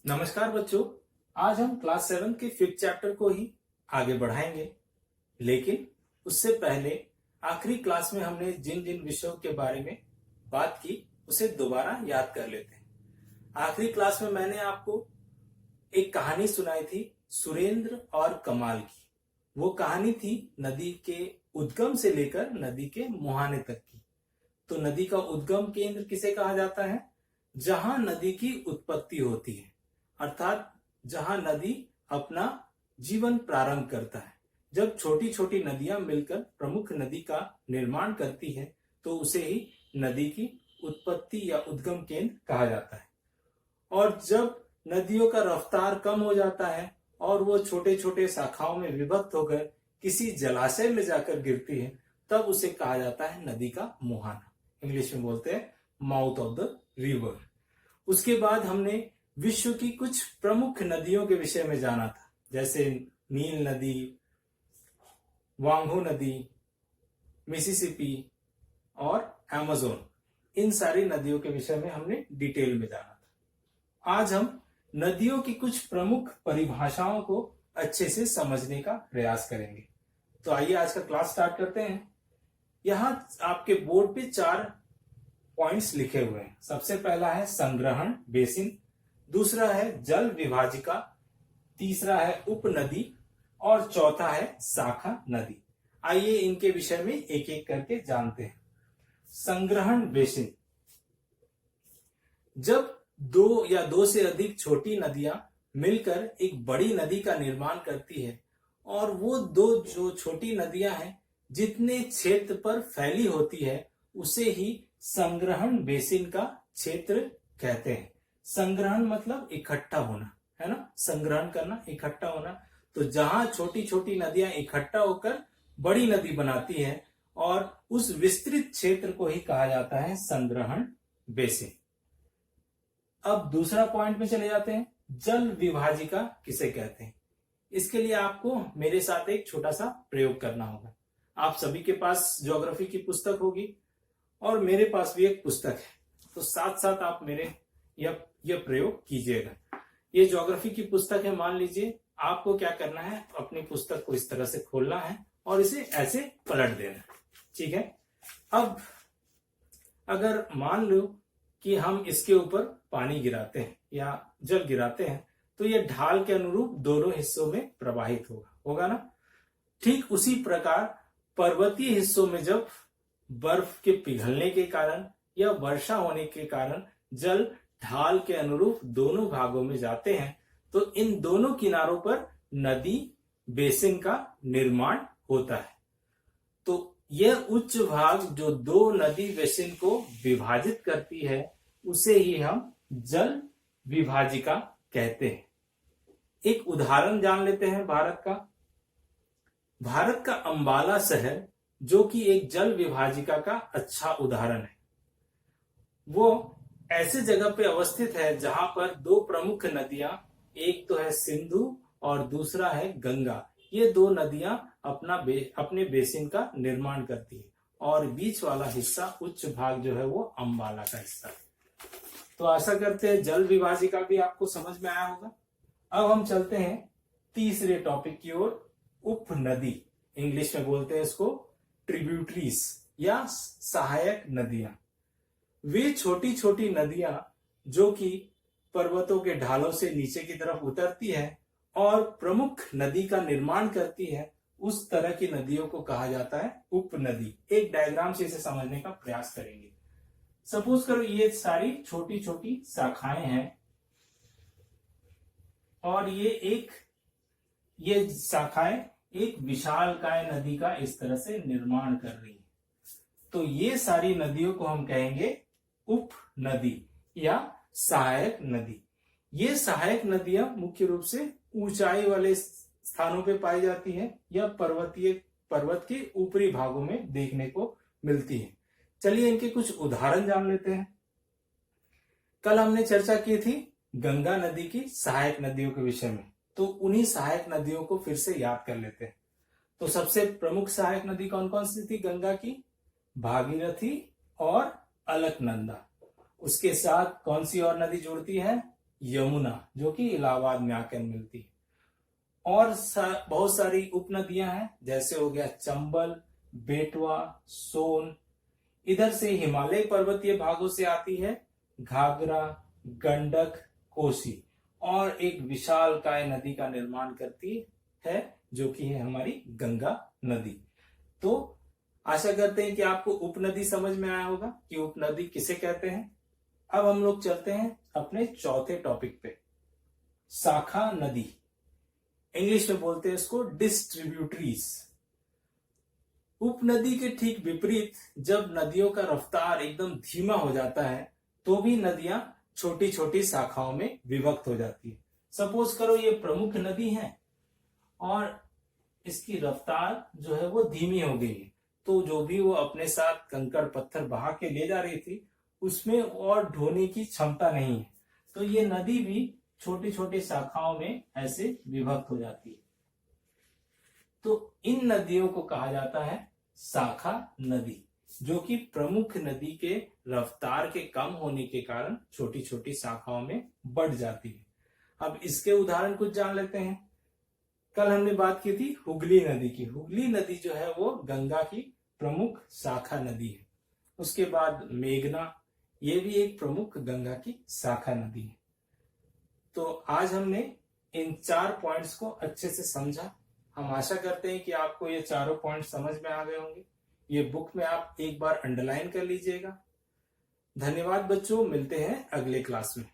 नमस्कार बच्चों। आज हम क्लास 7 के 5th चैप्टर को ही आगे बढ़ाएंगे, लेकिन उससे पहले आखिरी क्लास में हमने जिन जिन विषयों के बारे में बात की उसे दोबारा याद कर लेते हैं। आखिरी क्लास में मैंने आपको एक कहानी सुनाई थी सुरेंद्र और कमाल की। वो कहानी थी नदी के उद्गम से लेकर नदी के मुहाने तक की। तो नदी का उद्गम केंद्र किसे कहा जाता है? जहां नदी की उत्पत्ति होती है, अर्थात जहां नदी अपना जीवन प्रारंभ करता है। जब छोटी छोटी नदियां मिलकर प्रमुख नदी का निर्माण करती है तो उसे ही नदी की उत्पत्ति या उद्गम केंद्र कहा जाता है। और जब नदियों का रफ्तार कम हो जाता है और वो छोटे छोटे शाखाओं में विभक्त होकर किसी जलाशय में जाकर गिरती है, तब उसे कहा जाता है नदी का मुहाना। इंग्लिश में बोलते हैं माउथ ऑफ द रिवर। उसके बाद हमने विश्व की कुछ प्रमुख नदियों के विषय में जाना था, जैसे नील नदी, वांगो नदी, मिसिसिपी और अमेज़न। इन सारी नदियों के विषय में हमने डिटेल में जाना था। आज हम नदियों की कुछ प्रमुख परिभाषाओं को अच्छे से समझने का प्रयास करेंगे। तो आइए आज का क्लास स्टार्ट करते हैं। यहां आपके बोर्ड पे 4 पॉइंट्स लिखे हुए हैं। सबसे पहला है संग्रहण बेसिन, दूसरा है जल विभाजिका, तीसरा है उपनदी और चौथा है शाखा नदी। आइए इनके विषय में एक एक करके जानते हैं। संग्रहण बेसिन। जब 2 या 2 से अधिक छोटी नदियां मिलकर एक बड़ी नदी का निर्माण करती है और वो 2 जो छोटी नदियां हैं जितने क्षेत्र पर फैली होती है उसे ही संग्रहण बेसिन का क्षेत्र कहते हैं। संग्रहण मतलब इकट्ठा होना, है ना, संग्रहण करना, इकट्ठा होना। तो जहां छोटी छोटी नदियां इकट्ठा होकर बड़ी नदी बनाती है और उस विस्तृत क्षेत्र को ही कहा जाता है संग्रहण बेसिन। अब दूसरा पॉइंट में चले जाते हैं, जल विभाजिका किसे कहते हैं। इसके लिए आपको मेरे साथ एक छोटा सा प्रयोग करना होगा। आप सभी के पास ज्योग्राफी की पुस्तक होगी और मेरे पास भी एक पुस्तक है, तो साथ साथ आप मेरे यह प्रयोग कीजिएगा। ये ज्योग्राफी की पुस्तक है, मान लीजिए। आपको क्या करना है, अपनी पुस्तक को इस तरह से खोलना है और इसे ऐसे पलट देना है, ठीक है। अब अगर मान लो कि हम इसके ऊपर पानी गिराते हैं या जल गिराते हैं तो ये ढाल के अनुरूप दोनों हिस्सों में प्रवाहित होगा ना। ठीक उसी प्रकार पर्वतीय हिस्सों में जब बर्फ के पिघलने के कारण या वर्षा होने के कारण जल ढाल के अनुरूप दोनों भागों में जाते हैं तो इन दोनों किनारों पर नदी बेसिन का निर्माण होता है। तो यह उच्च भाग जो 2 नदी बेसिन को विभाजित करती है उसे ही हम जल विभाजिका कहते हैं। एक उदाहरण जान लेते हैं भारत का। भारत का अंबाला शहर जो कि एक जल विभाजिका का अच्छा उदाहरण है। वो ऐसे जगह पे अवस्थित है जहां पर 2 प्रमुख नदियां, एक तो है सिंधु और दूसरा है गंगा। ये 2 नदियां अपने बेसिन का निर्माण करती है और बीच वाला हिस्सा, उच्च भाग जो है वो अंबाला का हिस्सा है। तो आशा करते हैं जल विभाजिका भी आपको समझ में आया होगा। अब हम चलते हैं तीसरे टॉपिक की ओर, उपनदी। इंग्लिश में बोलते हैं इसको ट्रिब्यूटरीज या सहायक नदियां। वे छोटी छोटी नदियां जो कि पर्वतों के ढालों से नीचे की तरफ उतरती है और प्रमुख नदी का निर्माण करती है, उस तरह की नदियों को कहा जाता है उपनदी। एक डायग्राम से इसे समझने का प्रयास करेंगे। सपोज करो ये सारी छोटी छोटी शाखाएं हैं और ये शाखाएं एक विशालकाय नदी का इस तरह से निर्माण कर रही है। तो ये सारी नदियों को हम कहेंगे उपनदी या सहायक नदी। ये सहायक नदियां मुख्य रूप से ऊंचाई वाले स्थानों पे पाई जाती हैं या पर्वत के ऊपरी भागों में देखने को मिलती है। चलिए इनके कुछ उदाहरण जान लेते हैं। कल हमने चर्चा की थी गंगा नदी की सहायक नदियों के विषय में, तो उन्हीं सहायक नदियों को फिर से याद कर लेते हैं। तो सबसे प्रमुख सहायक नदी कौन कौन सी थी गंगा की? भागीरथी और अलकनंदा। उसके साथ कौन सी और नदी जुड़ती है? यमुना, जो कि इलाहाबाद में आकर मिलती है। और बहुत सारी उपनदियां हैं, जैसे हो गया चंबल, बेतवा, सोन। इधर से हिमालय पर्वतीय भागों से आती है घाघरा, गंडक, कोसी, और एक विशालकाय नदी का निर्माण करती है, जो कि है हमारी गंगा नदी। तो आशा करते हैं कि आपको उपनदी समझ में आया होगा कि उपनदी किसे कहते हैं। अब हम लोग चलते हैं अपने चौथे टॉपिक पे, शाखा नदी। इंग्लिश में बोलते हैं इसको डिस्ट्रीब्यूटरीज। उपनदी के ठीक विपरीत जब नदियों का रफ्तार एकदम धीमा हो जाता है तो भी नदियां छोटी छोटी शाखाओं में विभक्त हो जाती है। सपोज करो ये प्रमुख नदी है और इसकी रफ्तार जो है वो धीमी हो गई है, तो जो भी वो अपने साथ कंकड़ पत्थर बहा के ले जा रही थी उसमें और ढोने की क्षमता नहीं है, तो ये नदी भी छोटी छोटी शाखाओं में ऐसे विभक्त हो जाती है। तो इन नदियों को कहा जाता है शाखा नदी, जो कि प्रमुख नदी के रफ्तार के कम होने के कारण छोटी छोटी शाखाओं में बढ़ जाती है। अब इसके उदाहरण कुछ जान लेते हैं। कल हमने बात की थी हुगली नदी की। हुगली नदी जो है वो गंगा की प्रमुख शाखा नदी है। उसके बाद मेघना, ये भी एक प्रमुख गंगा की शाखा नदी है। तो आज हमने इन 4 पॉइंट्स को अच्छे से समझा। हम आशा करते हैं कि आपको ये चारों पॉइंट समझ में आ गए होंगे। ये बुक में आप एक बार अंडरलाइन कर लीजिएगा। धन्यवाद बच्चों, मिलते हैं अगले क्लास में।